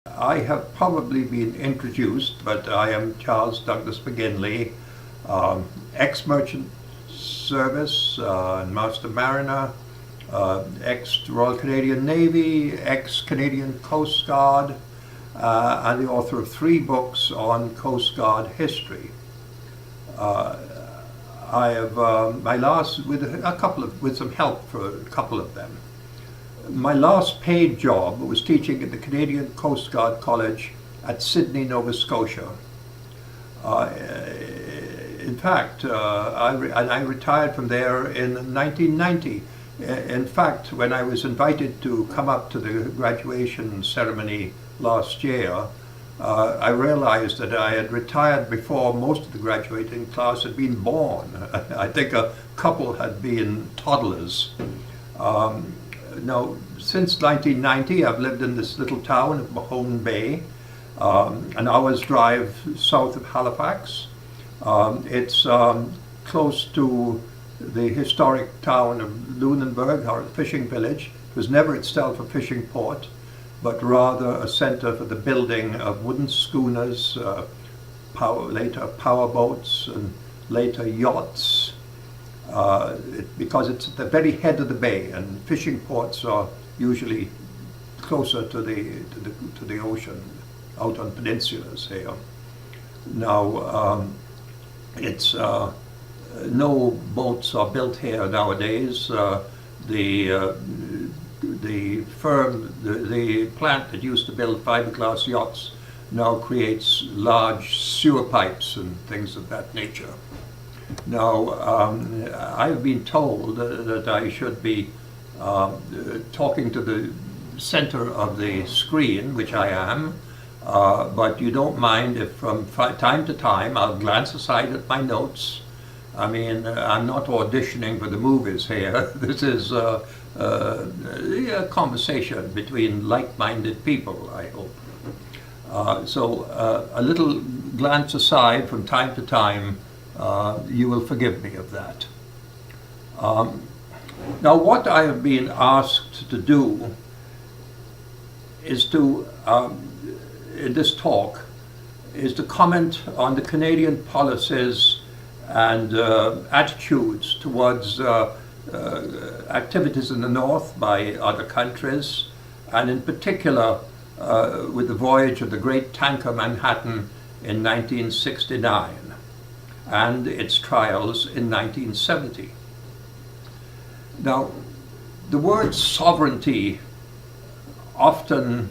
I have probably been introduced, but I am Charles Douglas Maginley, ex-merchant service and master mariner, ex-Royal Canadian Navy, ex-Canadian Coast Guard, and the author of 3 books on Coast Guard history. I have my last with some help for a couple of them. My last paid job was teaching at the Canadian Coast Guard College at Sydney, Nova Scotia. In fact, I retired from there in 1990. In fact, when I was invited to come up to the graduation ceremony last year, I realized that I had retired before most of the graduating class had been born. I think a couple had been toddlers. Now, since 1990, I've lived in this little town of Mahone Bay, an hour's drive south of Halifax. It's close to the historic town of Lunenburg, our fishing village. It was never itself a fishing port, but rather a center for the building of wooden schooners, later power boats, and later yachts. Because it's at the very head of the bay, and fishing ports are usually closer to the ocean, out on peninsulas here. Now, it's no boats are built here nowadays. The plant that used to build fiberglass yachts now creates large sewer pipes and things of that nature. Now, I've been told that I should be talking to the center of the screen, which I am, but you don't mind if from time to time I'll glance aside at my notes. I mean, I'm not auditioning for the movies here. This is a conversation between like-minded people, I hope. So a little glance aside from time to time, you will forgive me of that. Now, what I have been asked to do is to, in this talk, is to comment on the Canadian policies and attitudes towards activities in the North by other countries, and in particular with the voyage of the great tanker Manhattan in 1969 and its trials in 1970. Now, the word sovereignty often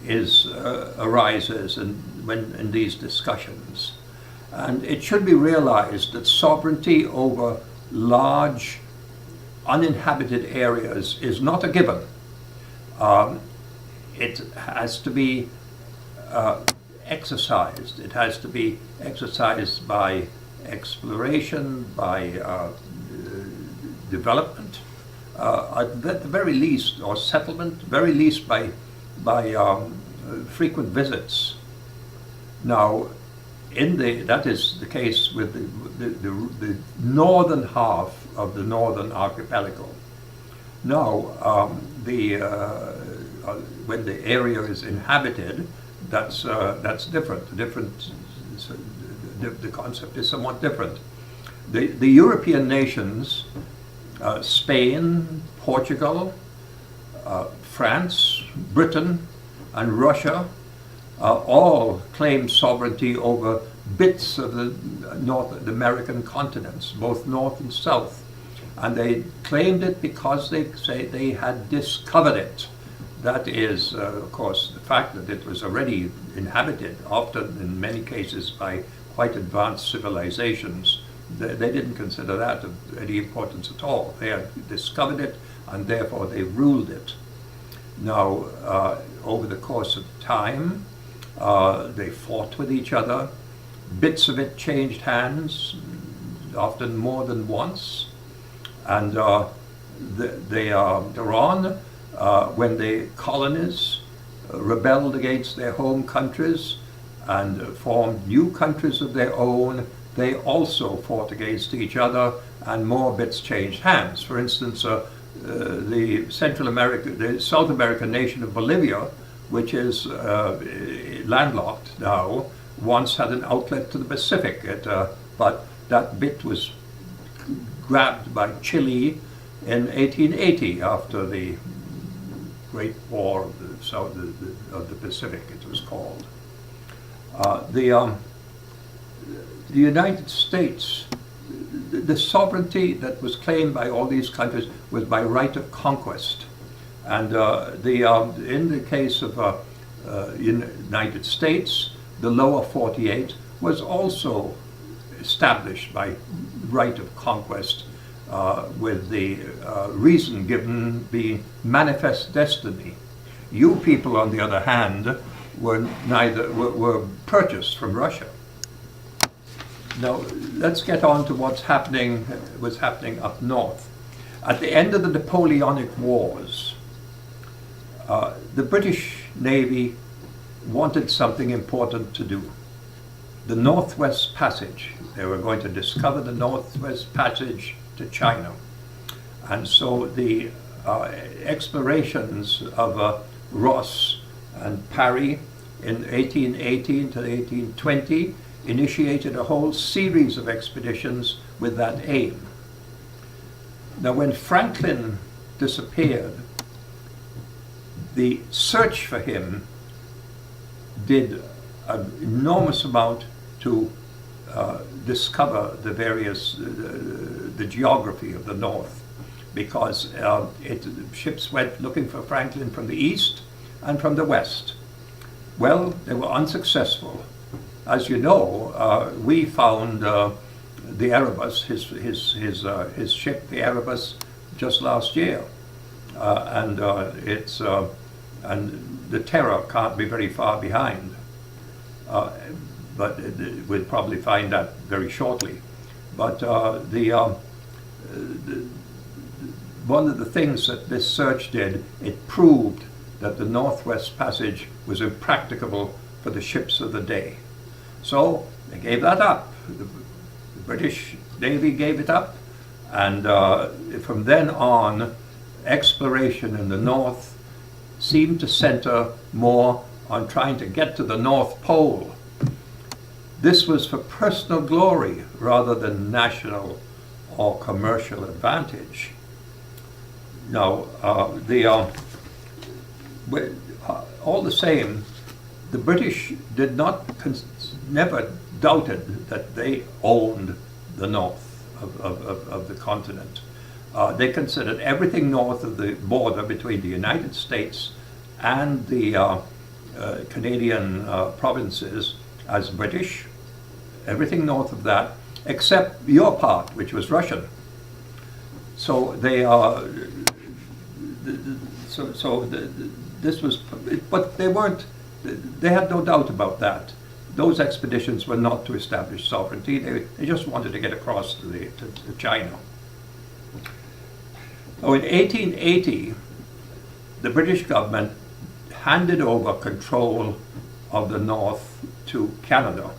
arises in these discussions. And it should be realized that sovereignty over large uninhabited areas is not a given. It has to be exercised. It has to be exercised by exploration, by development, at the very least, or settlement, very least by frequent visits. Now, that is the case with the northern half of the northern archipelago. Now, when the area is inhabited, that's different. The concept is somewhat different. The European nations, Spain, Portugal, France, Britain, and Russia, all claim sovereignty over bits of the North American continents, both north and south. And they claimed it because they say they had discovered it. That is, of course, the fact that it was already inhabited, often in many cases by quite advanced civilizations. They didn't consider that of any importance at all. They had discovered it, and therefore they ruled it. Now, over the course of time, they fought with each other. Bits of it changed hands, often more than once. And later on, when the colonies rebelled against their home countries and formed new countries of their own, they also fought against each other, and more bits changed hands. For instance, the South American nation of Bolivia which is landlocked now, once had an outlet to the Pacific, but that bit was grabbed by Chile in 1880 after the Great War of the South of the Pacific, it was called. The United States, the sovereignty that was claimed by all these countries was by right of conquest, and in the case of United States, the lower 48 was also established by right of conquest, with the reason given being manifest destiny. You people, on the other hand, were purchased from Russia. Now let's get on to what's happening up north. At the end of the Napoleonic Wars, the British Navy wanted something important to do. The Northwest Passage. They were going to discover the Northwest Passage to China. And so the explorations of Ross and Parry in 1818 to 1820 initiated a whole series of expeditions with that aim. Now, when Franklin disappeared, the search for him did an enormous amount to discover the various, the geography of the North, because ships went looking for Franklin from the east and from the west. Well, they were unsuccessful. As you know, we found the Erebus, his ship, the Erebus, just last year, and the Terror can't be very far behind. But we'll probably find that very shortly. But one of the things that this search did, it proved that the Northwest Passage was impracticable for the ships of the day. So they gave that up. The British Navy gave it up, and from then on, exploration in the North seemed to center more on trying to get to the North Pole. This was for personal glory rather than national or commercial advantage. Now, all the same, the British did not, never doubted that they owned the north of the continent. They considered everything north of the border between the United States and the Canadian provinces as British, everything north of that, except your part, which was Russian. So they are, this was, but they weren't, they had no doubt about that. Those expeditions were not to establish sovereignty. They just wanted to get across to China. So in 1880, the British government handed over control of the North to Canada.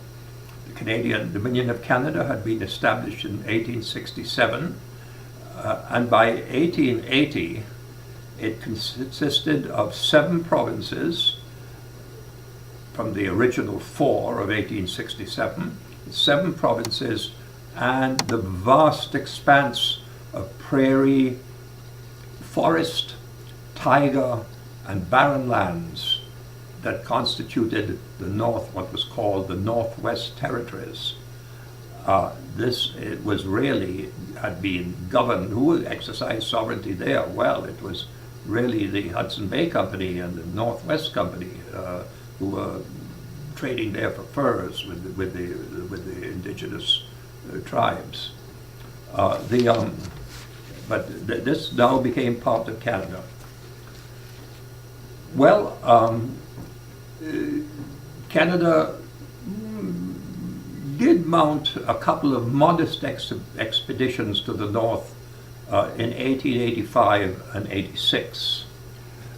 The Canadian Dominion of Canada had been established in 1867, and by 1880, it consisted of 7 provinces from the original 4 of 1867, 7 provinces, and the vast expanse of prairie, forest, taiga, and barren lands that constituted the North, what was called the Northwest Territories. It was really, had been governed, who exercised sovereignty there? Well, it was really the Hudson Bay Company and the Northwest Company who were trading there for furs with the indigenous tribes. But this now became part of Canada. Well, Canada did mount a couple of modest expeditions to the north in 1885 and 86.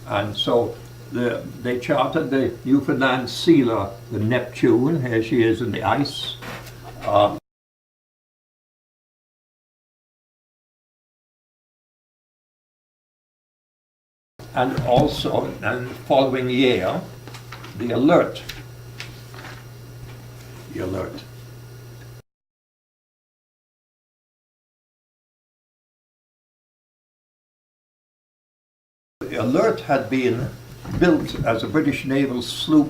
And so they chartered the Newfoundland sealer, the Neptune. Here she is in the ice. And also, and the following year, the Alert. The Alert. The Alert had been built as a British naval sloop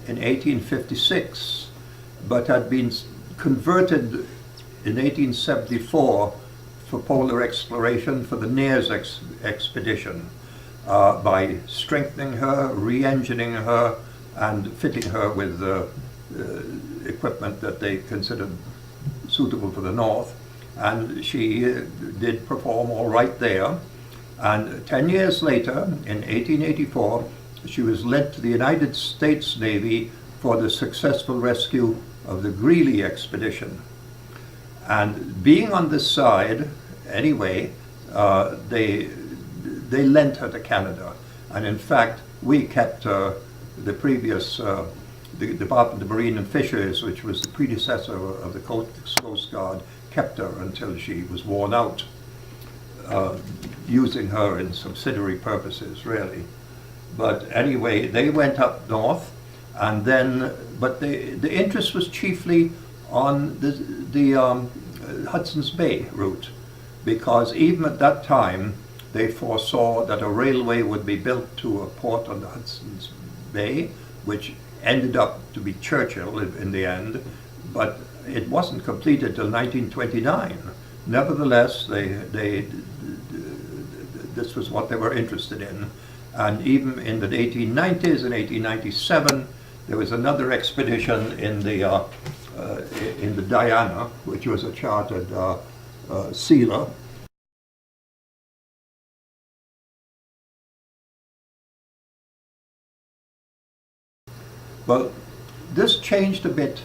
in 1856, but had been converted in 1874 for polar exploration for the Nares expedition by strengthening her, re-engineering her, and fitting her with equipment that they considered suitable for the North. And she did perform all right there. And 10 years later, in 1884, she was lent to the United States Navy for the successful rescue of the Greeley expedition. And being on this side, anyway, they lent her to Canada. And in fact, we kept the previous, the Department of Marine and Fisheries, which was the predecessor of the Coast Guard, kept her until she was worn out, using her in subsidiary purposes, really. But anyway, they went up north, and then, but the interest was chiefly on the Hudson's Bay route, because even at that time, they foresaw that a railway would be built to a port on the Hudson's Bay, which ended up to be Churchill in the end, but it wasn't completed till 1929. Nevertheless, this was what they were interested in. And even in the 1890s, in 1897, there was another expedition in the Diana, which was a chartered sealer. Well, this changed a bit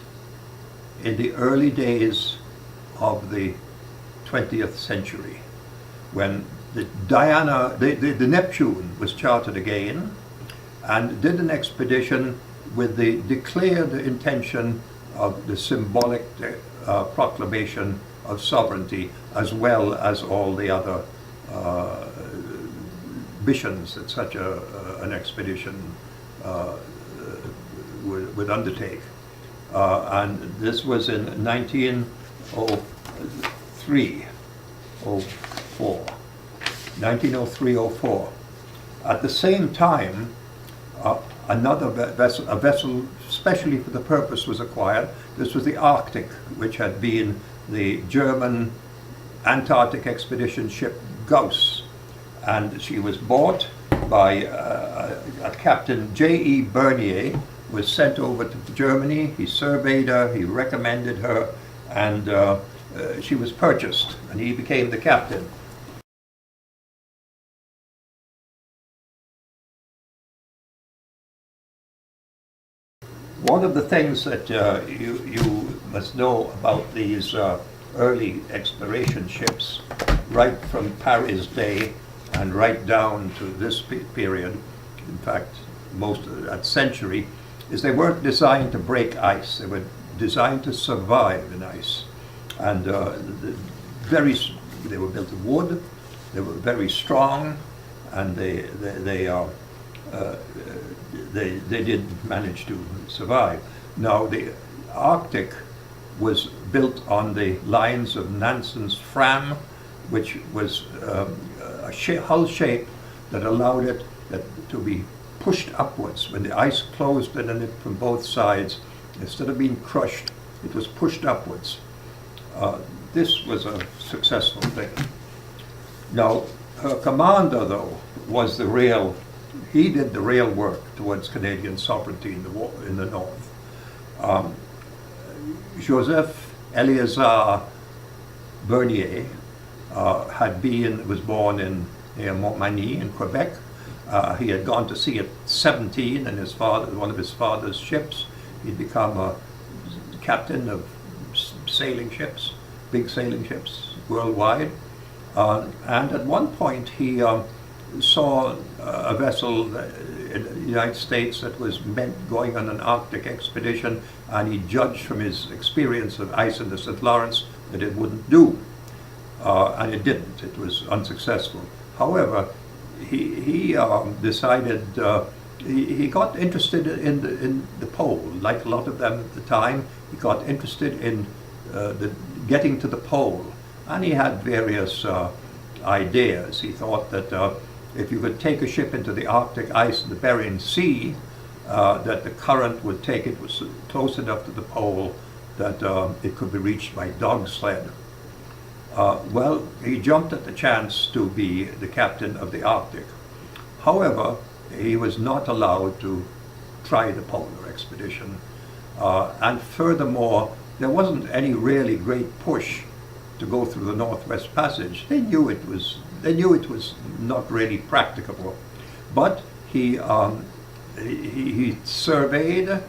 in the early days of the 20th century, when the Diana, the Neptune was chartered again and did an expedition with the declared intention of the symbolic proclamation of sovereignty, as well as all the other missions that such an expedition would undertake. And this was in 1903, 1903-04. At the same time, another vessel, a vessel specially for the purpose, was acquired. This was the Arctic, which had been the German Antarctic expedition ship Gauss. And she was bought by a Captain J.E. Bernier, was sent over to Germany. He surveyed her, he recommended her, and she was purchased, and he became the captain. One of the things that you must know about these early exploration ships, right from Parry's day and right down to this period, in fact, most of that century, is they weren't designed to break ice. They were designed to survive in ice. And they were built of wood, they were very strong, and they did manage to survive. Now, the Arctic was built on the lines of Nansen's Fram, which was a hull shape that allowed it to be pushed upwards. When the ice closed in on it from both sides, instead of being crushed, it was pushed upwards. This was a successful thing. Now, her commander, though, was he did the real work towards Canadian sovereignty in the North. Joseph Eleazar Bernier was born near Montmagny in Quebec. He had gone to sea at 17 in one of his father's ships. He'd become a captain of sailing ships, big sailing ships worldwide. And at one point he saw a vessel in the United States that was going on an Arctic expedition, and he judged from his experience of ice in the St. Lawrence that it wouldn't do. And it didn't. It was unsuccessful. However, he decided he got interested in the pole, like a lot of them at the time. He got interested in getting to the pole, and he had various ideas. He thought that if you could take a ship into the Arctic ice and the Bering Sea, that the current would take it was close enough to the pole that it could be reached by dog sled. Well, he jumped at the chance to be the captain of the Arctic. However, he was not allowed to try the polar expedition. And furthermore, there wasn't any really great push to go through the Northwest Passage. They knew it was not really practicable. But he surveyed,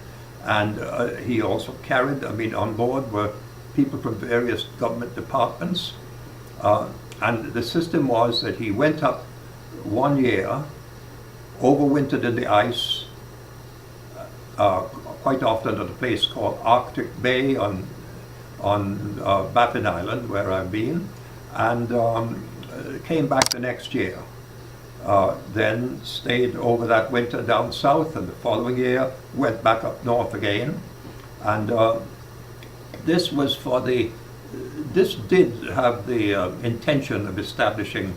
and he also carried, on board were people from various government departments. And the system was that he went up 1 year, overwintered in the ice, quite often at a place called Arctic Bay on Baffin Island, where I've been, and came back the next year. Then stayed over that winter down south, and the following year went back up north again. And this did have the intention of establishing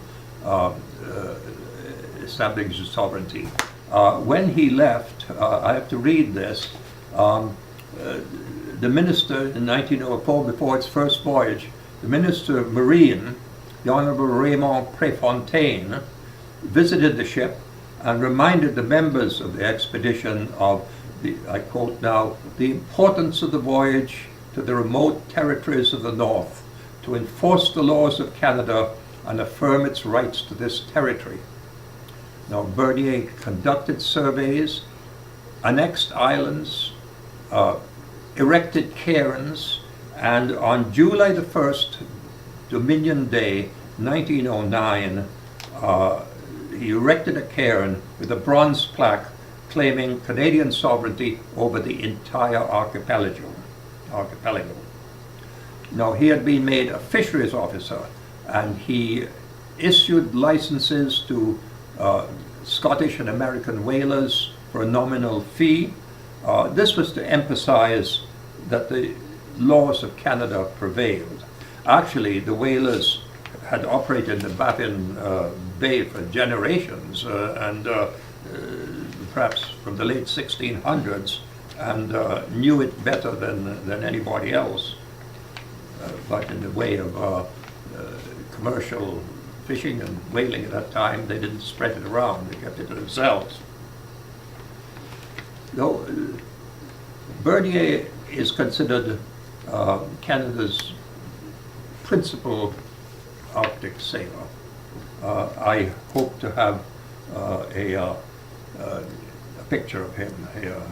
sovereignty. When he left, I have to read this. The minister in 1904, before its first voyage, the Minister of Marine, the Honorable Raymond Préfontaine, visited the ship and reminded the members of the expedition of the, I quote now, the importance of the voyage to the remote territories of the North, to enforce the laws of Canada and affirm its rights to this territory. Now, Bernier conducted surveys, annexed islands, erected cairns, and on July the 1st, Dominion Day, 1909, he erected a cairn with a bronze plaque claiming Canadian sovereignty over the entire archipelago. Now, he had been made a fisheries officer, and he issued licenses to Scottish and American whalers for a nominal fee. This was to emphasize that the laws of Canada prevailed. Actually, the whalers had operated in Baffin Bay for generations, and perhaps from the late 1600s, and knew it better than anybody else. But in the way of commercial fishing and whaling at that time, they didn't spread it around, they kept it to themselves. Though Bernier is considered Canada's principal Arctic sailor. I hope to have a picture of him here.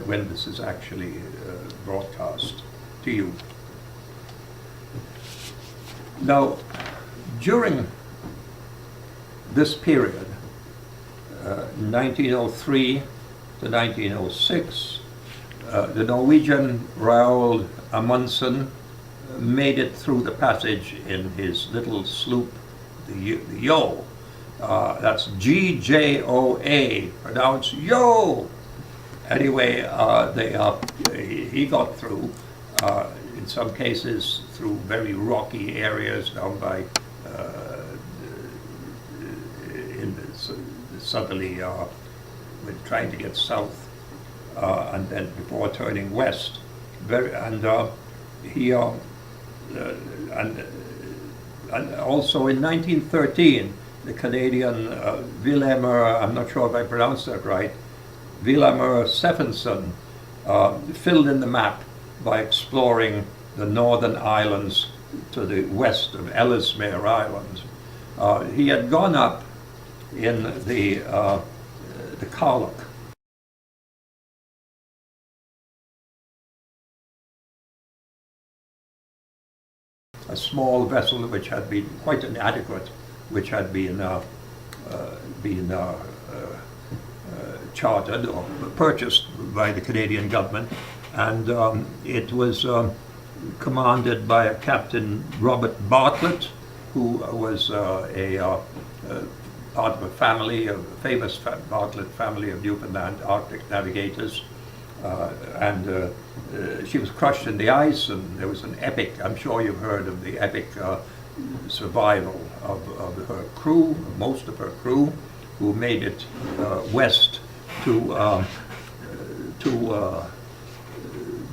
When this is actually broadcast to you. Now, during this period, 1903 to 1906, the Norwegian Raoul Amundsen made it through the passage in his little sloop, the Yo. That's G-J-O-A, pronounced Yo. Anyway, he got through, in some cases through very rocky areas down by in the southerly, when trying to get south, and then before turning west. And also in 1913, the Canadian Wilhelmer, I'm not sure if I pronounced that right, Wilhelmer Stephenson filled in the map by exploring the northern islands to the west of Ellesmere Island. He had gone up in the Carlock. A small vessel which had been quite inadequate, which had been chartered or purchased by the Canadian government, and it was commanded by a Captain Robert Bartlett, who was part of a family, a famous Bartlett family of Newfoundland Arctic navigators. She was crushed in the ice, and there was an epic, I'm sure you've heard of the epic survival of her crew, most of her crew, who made it west to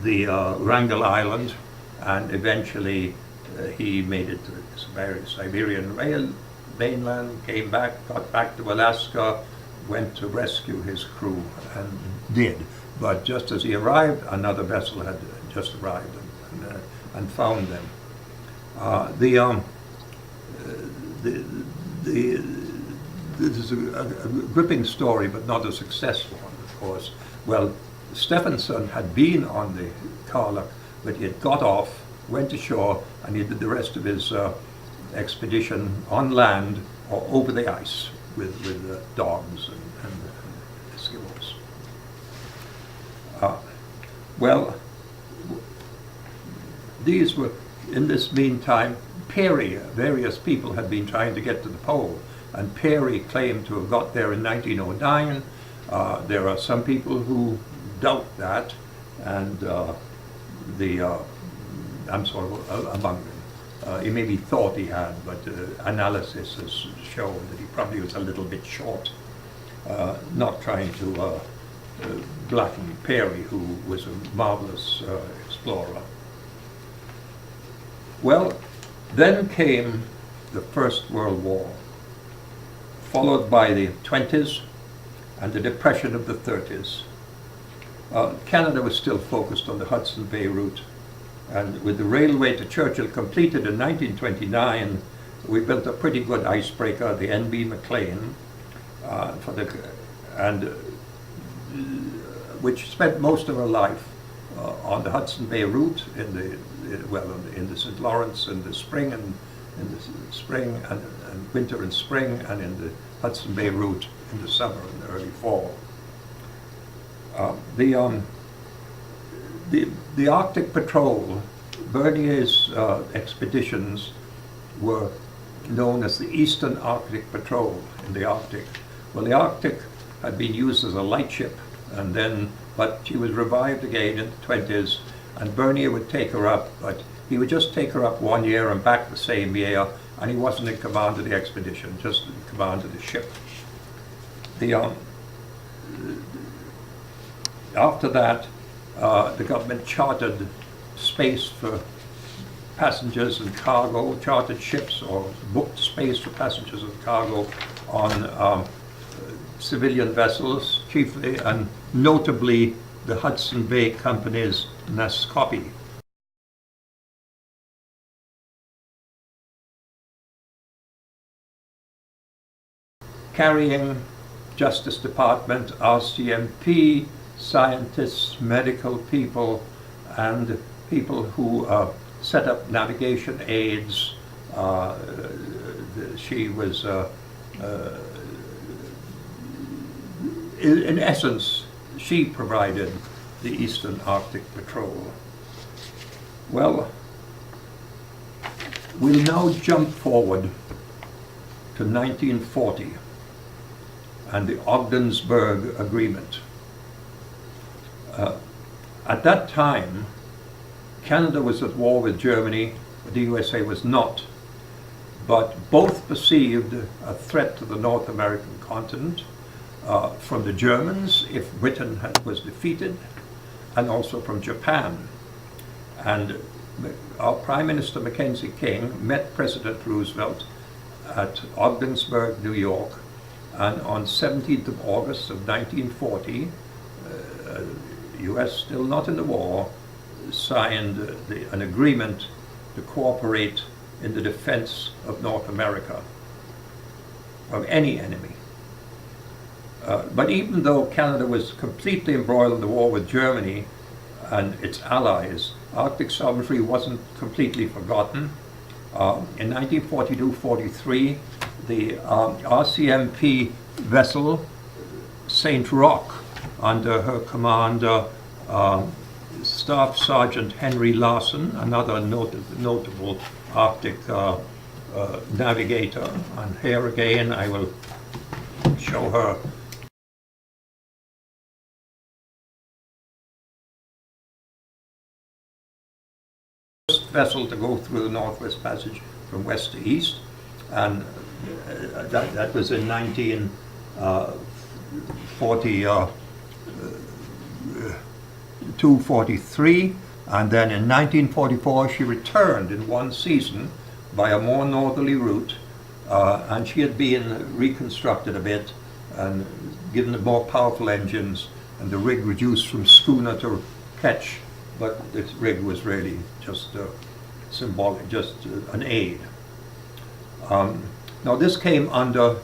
the Wrangel Island, and eventually he made it to the Siberian mainland, came back, got back to Alaska, went to rescue his crew, and did. But just as he arrived, another vessel had just arrived and found them. This is a gripping story, but not a successful one, of course. Well, Stephenson had been on the Karluk, but he had got off, went ashore, and he did the rest of his expedition on land or over the ice with dogs and Eskimos. Well, these were, in this meantime, Peary, various people had been trying to get to the pole, and Peary claimed to have got there in 1909. There are some people who doubt that, and I'm sort of among them. He maybe thought he had, but analysis has shown that he probably was a little bit short, not trying to blacken Peary, who was a marvelous explorer. Well, then came the First World War, followed by the 20s and the Depression of the 30s. Canada was still focused on the Hudson Bay route, and with the railway to Churchill completed in 1929, we built a pretty good icebreaker, the N.B. McLean, which spent most of her life on the Hudson Bay route in the St. Lawrence in the spring and winter and spring, and in the Hudson Bay route in the summer and the early fall. The Arctic Patrol, Bernier's expeditions were known as the Eastern Arctic Patrol in the Arctic. Well, the Arctic had been used as a lightship, but she was revived again in the 20s, and Bernier would take her up, but he would just take her up 1 year and back the same year, and he wasn't in command of the expedition, just in command of the ship. After that, the government chartered space for passengers and cargo, chartered ships or booked space for passengers and cargo on civilian vessels, chiefly and notably the Hudson Bay Company's Nascopi. Carrying Justice Department, RCMP, scientists, medical people, and people who set up navigation aids. She was, in essence, she provided the Eastern Arctic Patrol. Well, we'll now jump forward to 1940 and the Ogdensburg Agreement. At that time, Canada was at war with Germany, but the USA was not. But both perceived a threat to the North American continent from the Germans if Britain was defeated, and also from Japan. And our Prime Minister Mackenzie King met President Roosevelt at Ogdensburg, New York, and on 17th of August of 1940, U.S. still not in the war, signed an agreement to cooperate in the defense of North America from any enemy. But even though Canada was completely embroiled in the war with Germany and its allies, Arctic sovereignty wasn't completely forgotten. In 1942-43, the RCMP vessel St. Roch, under her commander Staff Sergeant Henry Larson, another notable Arctic navigator. And here again I will show her first vessel to go through the Northwest Passage from west to east, and that was in 1943, and then in 1944 she returned in one season by a more northerly route, and she had been reconstructed a bit and given more powerful engines, and the rig reduced from schooner to ketch, but this rig was really just symbolic, just an aid. Now this came under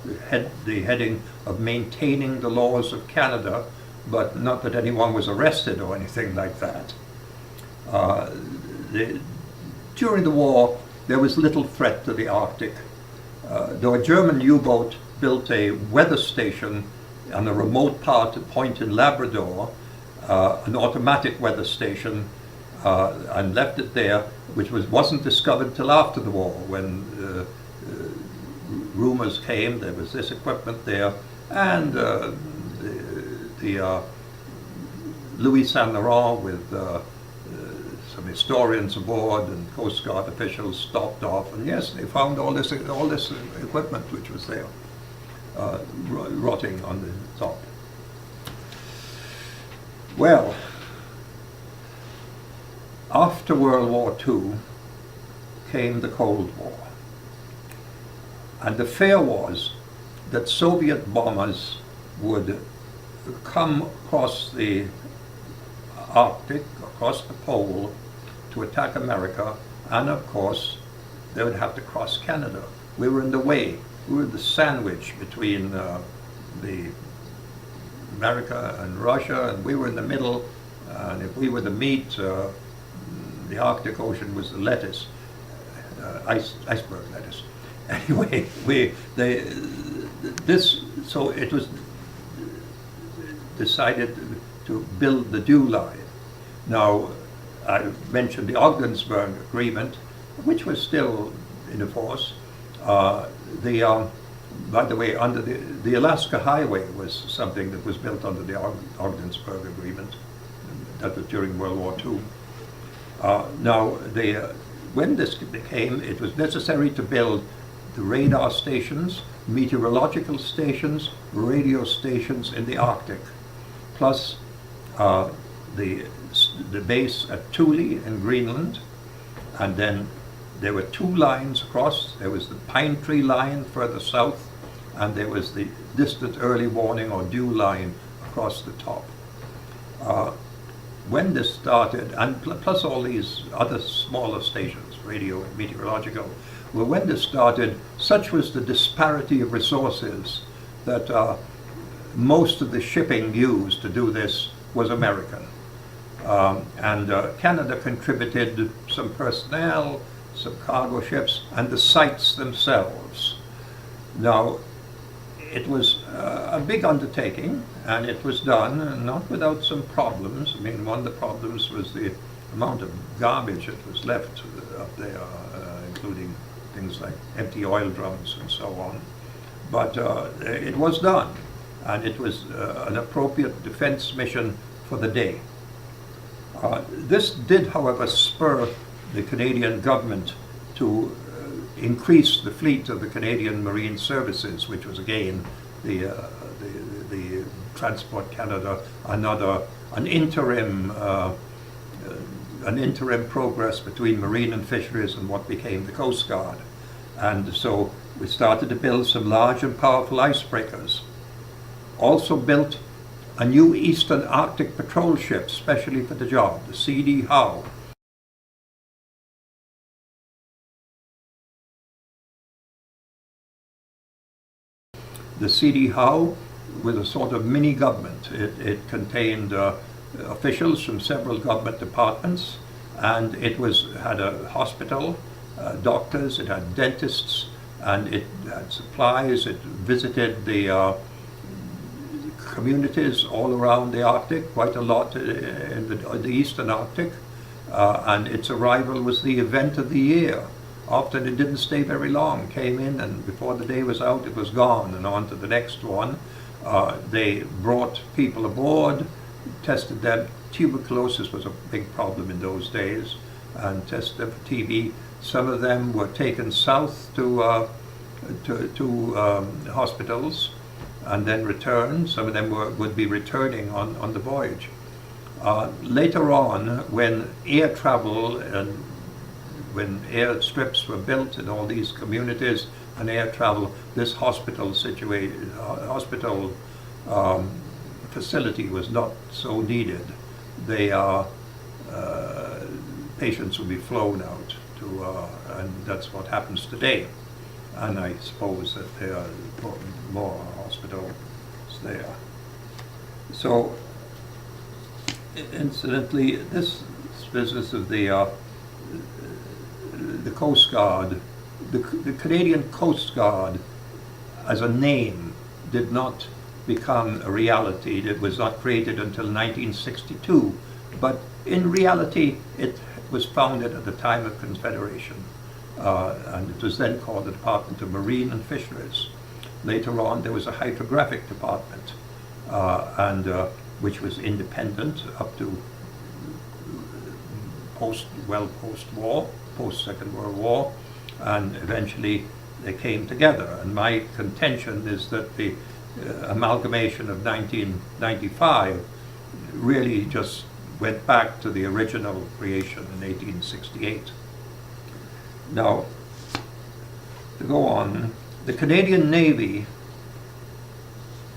the heading of maintaining the laws of Canada, but not that anyone was arrested or anything like that. During the war, there was little threat to the Arctic. Though a German U-boat built a weather station on a remote point in Labrador, an automatic weather station, and left it there, which wasn't discovered till after the war, when rumors came there was this equipment there, and the Louis Saint Laurent with some historians aboard and Coast Guard officials stopped off, and yes, they found all this equipment which was there, rotting on the top. Well, after World War II came the Cold War, and the fear was that Soviet bombers would come across the Arctic, across the pole, to attack America, and of course they would have to cross Canada. We were in the way. We were the sandwich between the America and Russia, and we were in the middle, and if we were the meat, the Arctic Ocean was the lettuce, iceberg lettuce. Anyway, so it was decided to build the Dew Line. Now, I mentioned the Ogdensburg Agreement, which was still in force. By the way, under the Alaska Highway was something that was built under the Ogdensburg Agreement. That was during World War II. Now, when this became, it was necessary to build the radar stations, meteorological stations, radio stations in the Arctic, plus the base at Thule in Greenland, and then there were two lines across. There was the Pine Tree Line further south, and there was the Distant Early Warning or Dew Line across the top. When this started, and plus all these other smaller stations, radio and meteorological, well, when this started, such was the disparity of resources that most of the shipping used to do this was American. And Canada contributed some personnel, some cargo ships, and the sites themselves. Now, it was a big undertaking, and it was done not without some problems. I mean, one of the problems was the amount of garbage that was left up there, including things like empty oil drums and so on. But it was done, and it was an appropriate defense mission for the day. This did, however, spur the Canadian government to increase the fleet of the Canadian Marine Services, which was again the Transport Canada, an interim progress between Marine and Fisheries and what became the Coast Guard. And so we started to build some large and powerful icebreakers. Also built a new Eastern Arctic patrol ship specially for the job, the C.D. Howe. The C.D. Howe was a sort of mini government. It contained officials from several government departments, and it had a hospital, doctors, it had dentists, and it had supplies. It visited the communities all around the Arctic, quite a lot in the eastern Arctic, and its arrival was the event of the year. Often it didn't stay very long, came in and before the day was out it was gone and on to the next one. They brought people aboard, tested them. Tuberculosis was a big problem in those days, and tested them for TB. Some of them were taken south to hospitals and then returned. Some of them would be returning on the voyage. Later on, when air travel and when air strips were built in all these communities and air travel, this hospital facility was not so needed. Patients would be flown out to, and that's what happens today. And I suppose that there are more hospitals there. So, incidentally, this business of the Coast Guard, the Canadian Coast Guard as a name did not become a reality. It was not created until 1962, but in reality it was founded at the time of Confederation, and it was then called the Department of Marine and Fisheries. Later on there was a hydrographic department, which was independent up to post-war, post-Second World War, and eventually they came together. And my contention is that the amalgamation of 1995 really just went back to the original creation in 1868. Now, to go on, the Canadian Navy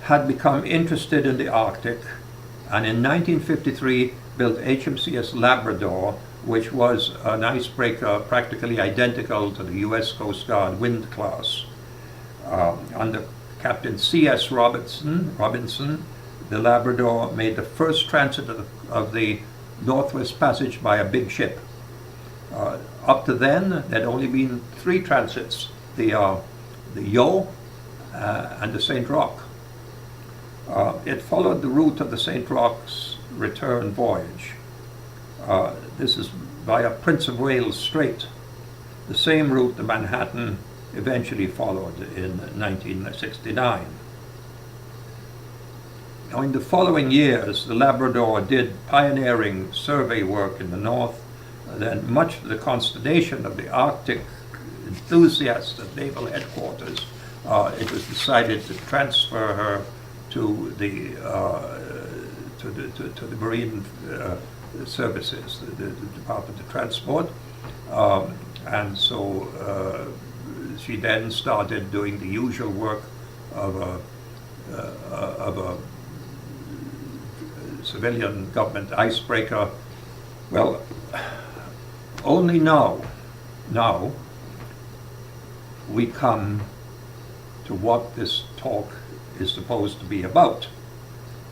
had become interested in the Arctic, and in 1953 built HMCS Labrador, which was an icebreaker practically identical to the US Coast Guard Wind class. Under Captain C.S. Robinson, the Labrador made the first transit of the Northwest Passage by a big ship. Up to then, there'd only been 3 transits, the Yeo and the St. Roch. It followed the route of the St. Roch's return voyage. This is via Prince of Wales Strait, the same route the Manhattan eventually followed in 1969. Now, in the following years, the Labrador did pioneering survey work in the north. Then, much to the consternation of the Arctic enthusiasts at naval headquarters, it was decided to transfer her to the Marine Services, the Department of Transport, and so she then started doing the usual work of a civilian government icebreaker. Well, only now we come to what this talk is supposed to be about,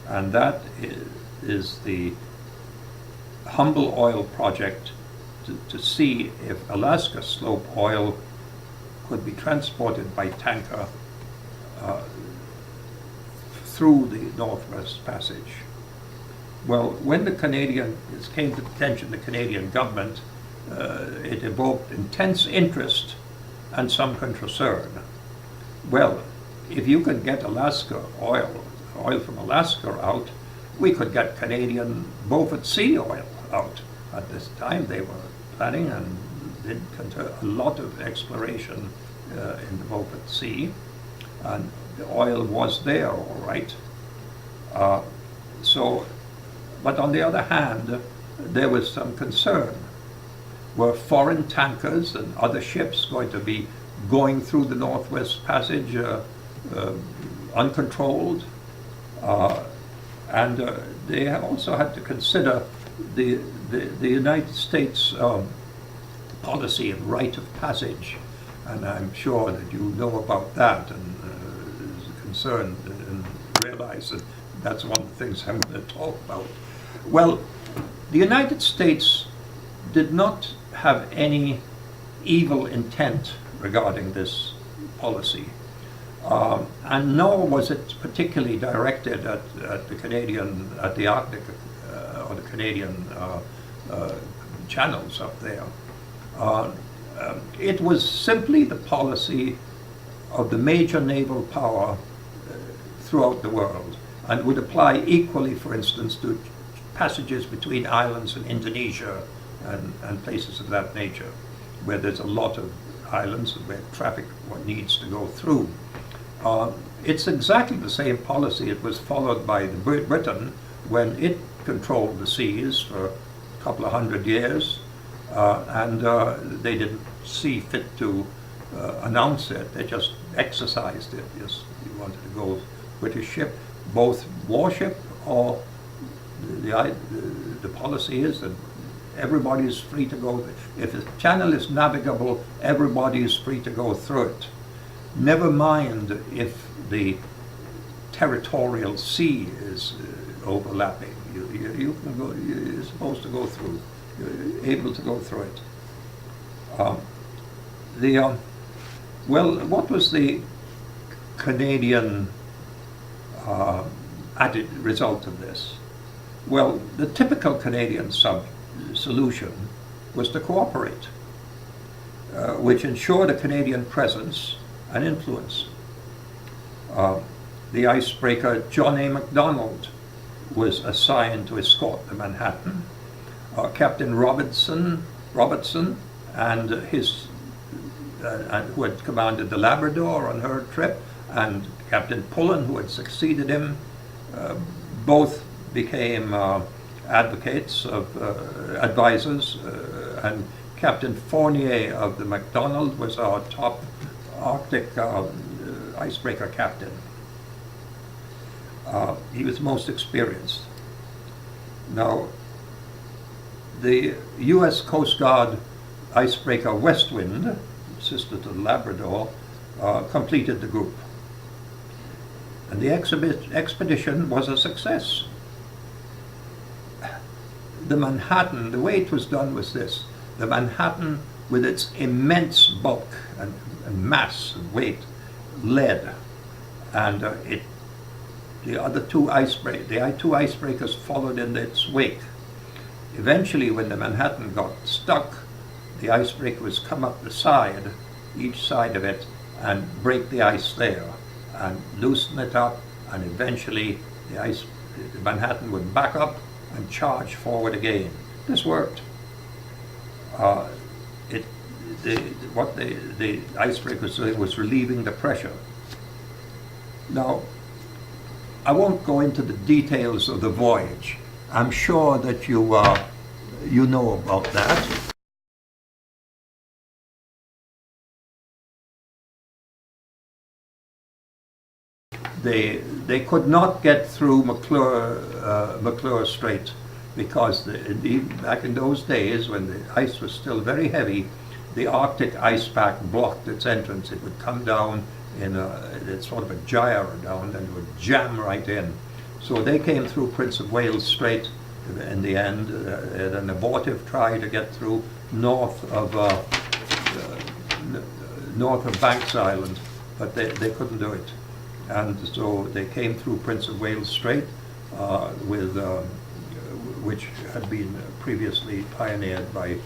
and that is the Humble Oil Project to see if Alaska slope oil could be transported by tanker through the Northwest Passage. Well, when this came to the attention of the Canadian government, it evoked intense interest and some concern. Well, if you could get Alaska oil from Alaska out, we could get Canadian Beaufort Sea oil out. At this time they were planning and did a lot of exploration in the Beaufort Sea, and the oil was there all right. But on the other hand, there was some concern. Were foreign tankers and other ships going to be going through the Northwest Passage uncontrolled? And they also had to consider the United States policy of right of passage, and I'm sure that you know about that and is concerned and realize that that's one of the things I'm going to talk about. Well, the United States did not have any evil intent regarding this policy. And nor was it particularly directed at the Arctic or the Canadian channels up there. It was simply the policy of the major naval power throughout the world, and would apply equally, for instance, to passages between islands in Indonesia and places of that nature, where there's a lot of islands and where traffic needs to go through. It's exactly the same policy it was followed by Britain when it controlled the seas for a couple of hundred years, and they didn't see fit to announce it. They just exercised it. Just you wanted to go British ship, both warship or the policy is that everybody is free to go. If the channel is navigable, everybody is free to go through it. Never mind if the territorial sea is overlapping. You can go. You're supposed to go through. You're able to go through it. Well, what was the Canadian added result of this? Well, the typical Canadian solution was to cooperate, which ensured a Canadian presence and influence. The icebreaker John A. Macdonald was assigned to escort the Manhattan. Captain Robertson and who had commanded the Labrador on her trip, and Captain Pullen, who had succeeded him, both became advocates of advisors, and Captain Fournier of the Macdonald was our top Arctic icebreaker captain. He was most experienced. Now, the U.S. Coast Guard icebreaker Westwind, sister to the Labrador, completed the group. And the expedition was a success. The Manhattan, the way it was done was this. The Manhattan, with its immense bulk and mass and weight, led. And the two icebreakers followed in its wake. Eventually, when the Manhattan got stuck, the icebreaker was come up the side, each side of it, and break the ice there, and loosen it up, and eventually the Manhattan would back up and charge forward again. This worked. What the icebreaker was doing was relieving the pressure. Now, I won't go into the details of the voyage. I'm sure that you know about that. They could not get through McClure Strait because back in those days, when the ice was still very heavy, the Arctic ice pack blocked its entrance. It would come down in it's sort of a gyre down, and it would jam right in. So they came through Prince of Wales Strait in the end, an abortive try to get through north of Banks Island, but they couldn't do it. And so they came through Prince of Wales Strait, which had been previously pioneered by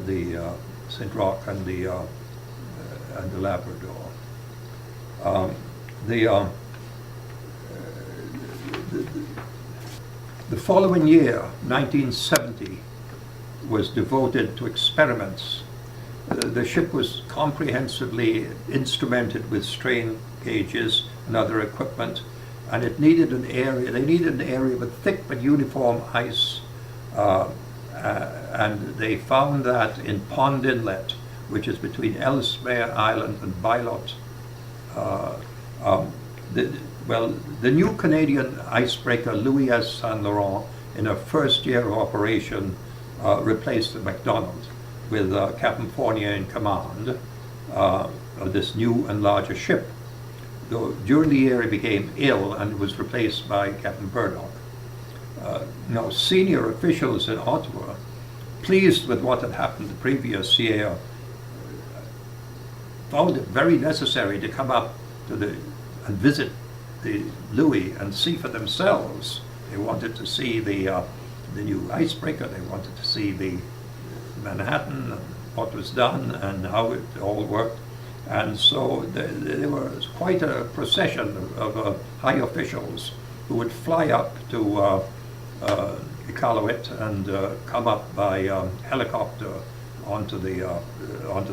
the St. Roch and the Labrador. The following year, 1970, was devoted to experiments. The ship was comprehensively instrumented with strain gauges and other equipment, and it needed an area. They needed an area with thick but uniform ice, and they found that in Pond Inlet, which is between Ellesmere Island and Bylot. The new Canadian icebreaker Louis S. Saint Laurent, in her first year of operation, replaced the Macdonald, with Captain Fournier in command of this new and larger ship. Though during the year he became ill and was replaced by Captain Burdock. Now, senior officials in Ottawa, pleased with what had happened the previous year, found it very necessary to come up to the and visit the Louis and see for themselves. They wanted to see the new icebreaker. They wanted to see the Manhattan and what was done and how it all worked. And so there was quite a procession of high officials who would fly up to Iqaluit and come up by helicopter onto the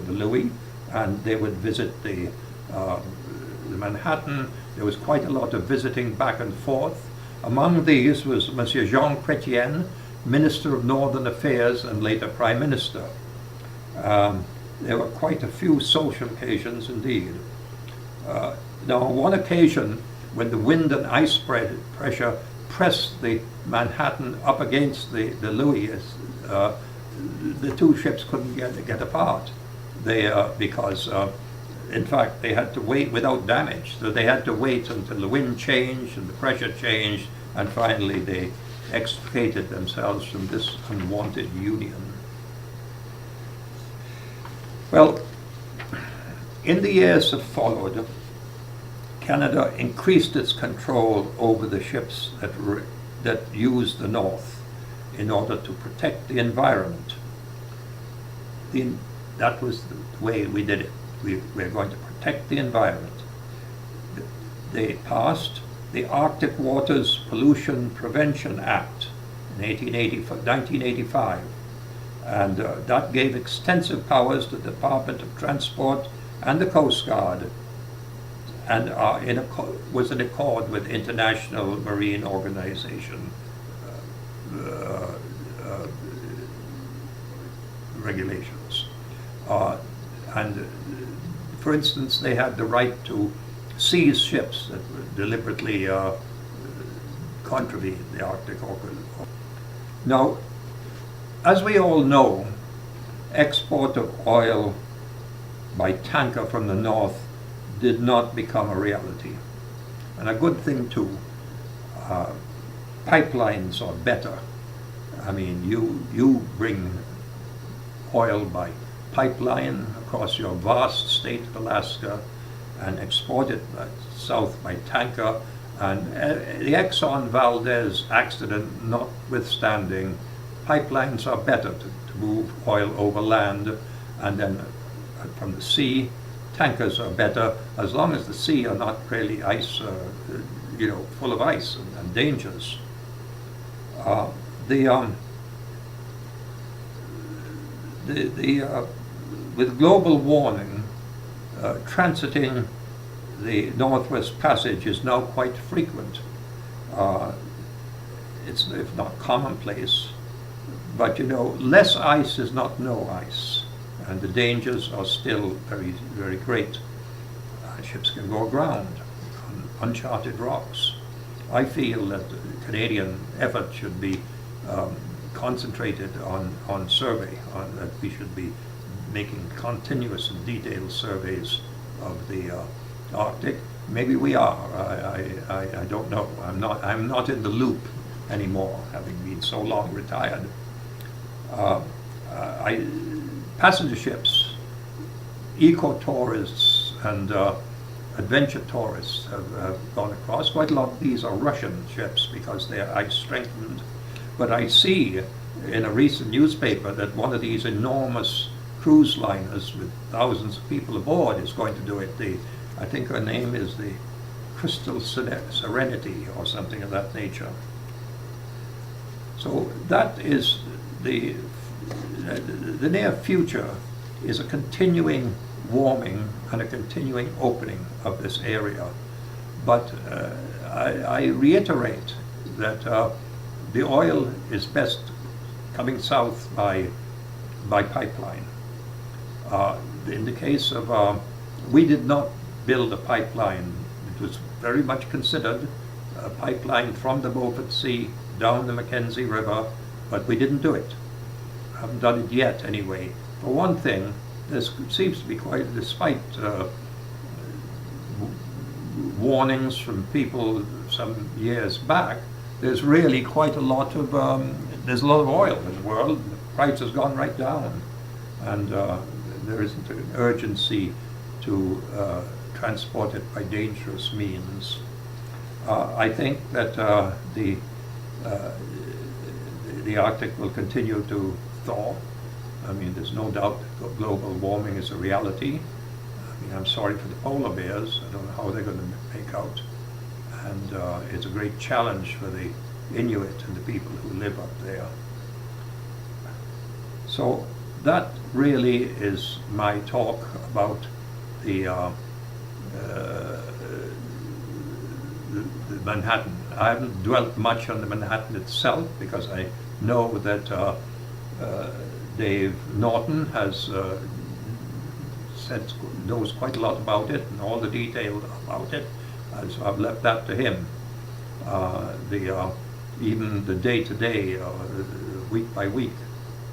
Louis, and they would visit the Manhattan. There was quite a lot of visiting back and forth. Among these was Monsieur Jean Chrétien, Minister of Northern Affairs and later Prime Minister. There were quite a few social occasions indeed. Now, on one occasion, when the wind and ice pressure pressed the Manhattan up against the Louis, the two ships couldn't get apart. Because in fact, they had to wait without damage. So they had to wait until the wind changed and the pressure changed, and finally they extricated themselves from this unwanted union. Well, in the years that followed, Canada increased its control over the ships that used the North in order to protect the environment. That was the way we did it. We're going to protect the environment. They passed the Arctic Waters Pollution Prevention Act in 1985, and that gave extensive powers to the Department of Transport and the Coast Guard, and was in accord with International Marine Organization regulations. And for instance, they had the right to seize ships that deliberately contravened the Arctic Ocean. Now, as we all know, export of oil by tanker from the north did not become a reality. And a good thing too. Pipelines are better. I mean, you bring oil by pipeline across your vast state of Alaska and export it south by tanker. And the Exxon Valdez accident notwithstanding, pipelines are better to move oil over land, and then from the sea, tankers are better as long as the sea are not really ice, full of ice and dangers. With global warming, transiting the Northwest Passage is now quite frequent. It's if not commonplace, but less ice is not no ice, and the dangers are still very, very great. Ships can go aground on uncharted rocks. I feel that the Canadian effort should be concentrated on survey, that we should be making continuous and detailed surveys of the Arctic. Maybe we are. I don't know. I'm not in the loop anymore, having been so long retired. Passenger ships, eco-tourists and adventure tourists have gone across. Quite a lot of these are Russian ships because they are ice strengthened. But I see in a recent newspaper that one of these enormous cruise liners with thousands of people aboard is going to do it. I think her name is the Crystal Serenity or something of that nature. So that is the near future is a continuing warming and a continuing opening of this area. But I reiterate that the oil is best coming south by pipeline. In the case of, we did not build a pipeline. It was very much considered a pipeline from the Beaufort Sea down the Mackenzie River, but we didn't do it. Haven't done it yet anyway. For one thing, there seems to be quite, despite warnings from people some years back, there's really quite a lot of, there's a lot of oil in the world. The price has gone right down. And there isn't an urgency to transported by dangerous means. I think that the Arctic will continue to thaw. I mean, there's no doubt that global warming is a reality. I mean, I'm sorry for the polar bears. I don't know how they're going to make out. And it's a great challenge for the Inuit and the people who live up there. So that really is my talk about the Manhattan. I haven't dwelt much on the Manhattan itself because I know that Dave Norton has knows quite a lot about it and all the details about it, so I've left that to him. Even the day-to-day, week-by-week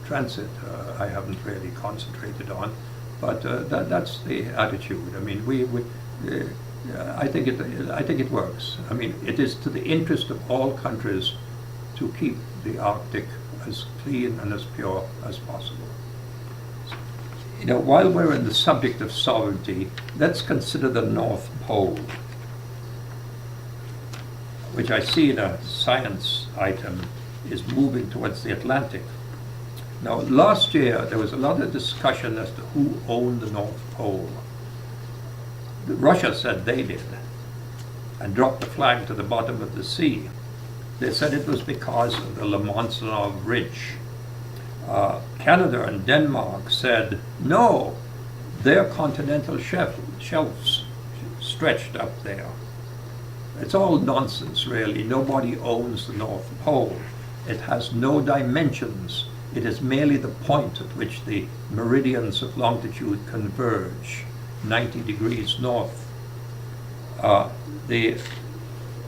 transit, I haven't really concentrated on, but that's the attitude. I mean, I think it works. I mean, it is to the interest of all countries to keep the Arctic as clean and as pure as possible. You know, while we're in the subject of sovereignty, let's consider the North Pole, which I see in a science item is moving towards the Atlantic. Now, last year there was a lot of discussion as to who owned the North Pole. Russia said they did and dropped the flag to the bottom of the sea. They said it was because of the Lemontsanov Ridge. Canada and Denmark said no, their continental shelves stretched up there. It's all nonsense, really. Nobody owns the North Pole. It has no dimensions. It is merely the point at which the meridians of longitude converge, 90 degrees north.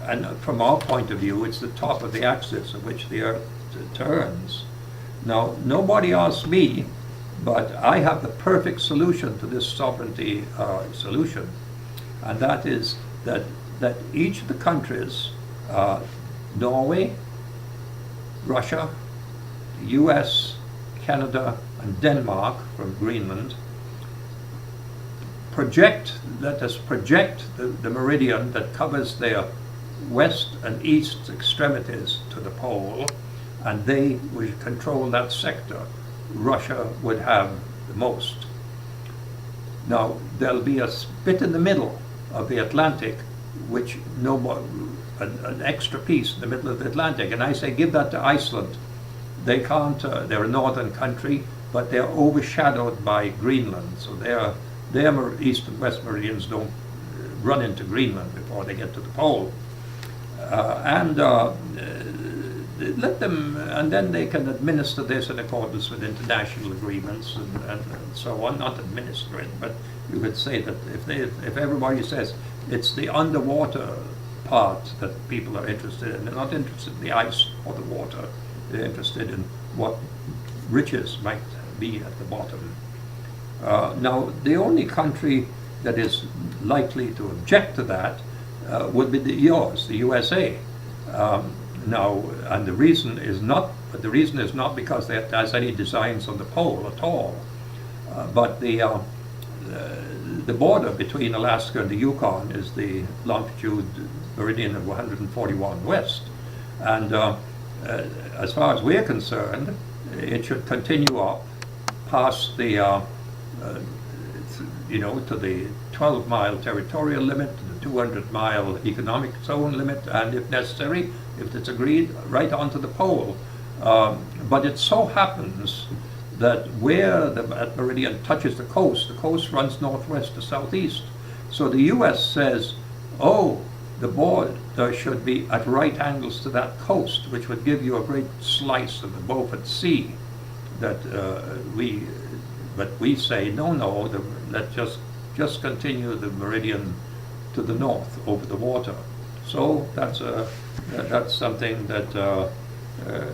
And from our point of view, it's the top of the axis of which the Earth turns. Now, nobody asked me, but I have the perfect solution to this sovereignty solution, and that is that each of the countries, Norway, Russia, the US, Canada, and Denmark from Greenland, let us project the meridian that covers their west and east extremities to the pole, and they would control that sector. Russia would have the most. Now, there'll be a bit in the middle of the Atlantic, which an extra piece in the middle of the Atlantic, and I say give that to Iceland. They can't, they're a northern country, but they're overshadowed by Greenland, so their east and west meridians don't run into Greenland before they get to the pole. Let them, and then they can administer this in accordance with international agreements and so on. Not administer it, but you could say that if everybody says it's the underwater part that people are interested in, they're not interested in the ice or the water. They're interested in what riches might be at the bottom. Now, the only country that is likely to object to that would be the USA. Now, and the reason is not because it has any designs on the pole at all, but the border between Alaska and the Yukon is the longitude meridian of 141 west, and as far as we're concerned, it should continue up past the to the 12-mile territorial limit, to the 200-mile economic zone limit, and if necessary, if it's agreed, right onto the pole. But it so happens that where that meridian touches the coast runs northwest to southeast. So the US says, oh, the border should be at right angles to that coast, which would give you a great slice of the Beaufort Sea. But we say, no, let's just continue the meridian to the north over the water. So that's something that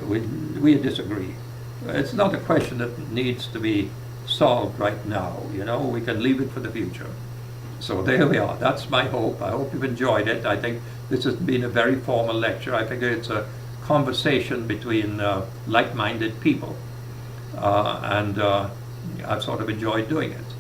we disagree. It's not a question that needs to be solved right now. We can leave it for the future. So there we are. That's my hope. I hope you've enjoyed it. I think this has been a very formal lecture. I think it's a conversation between like-minded people, and I've sort of enjoyed doing it.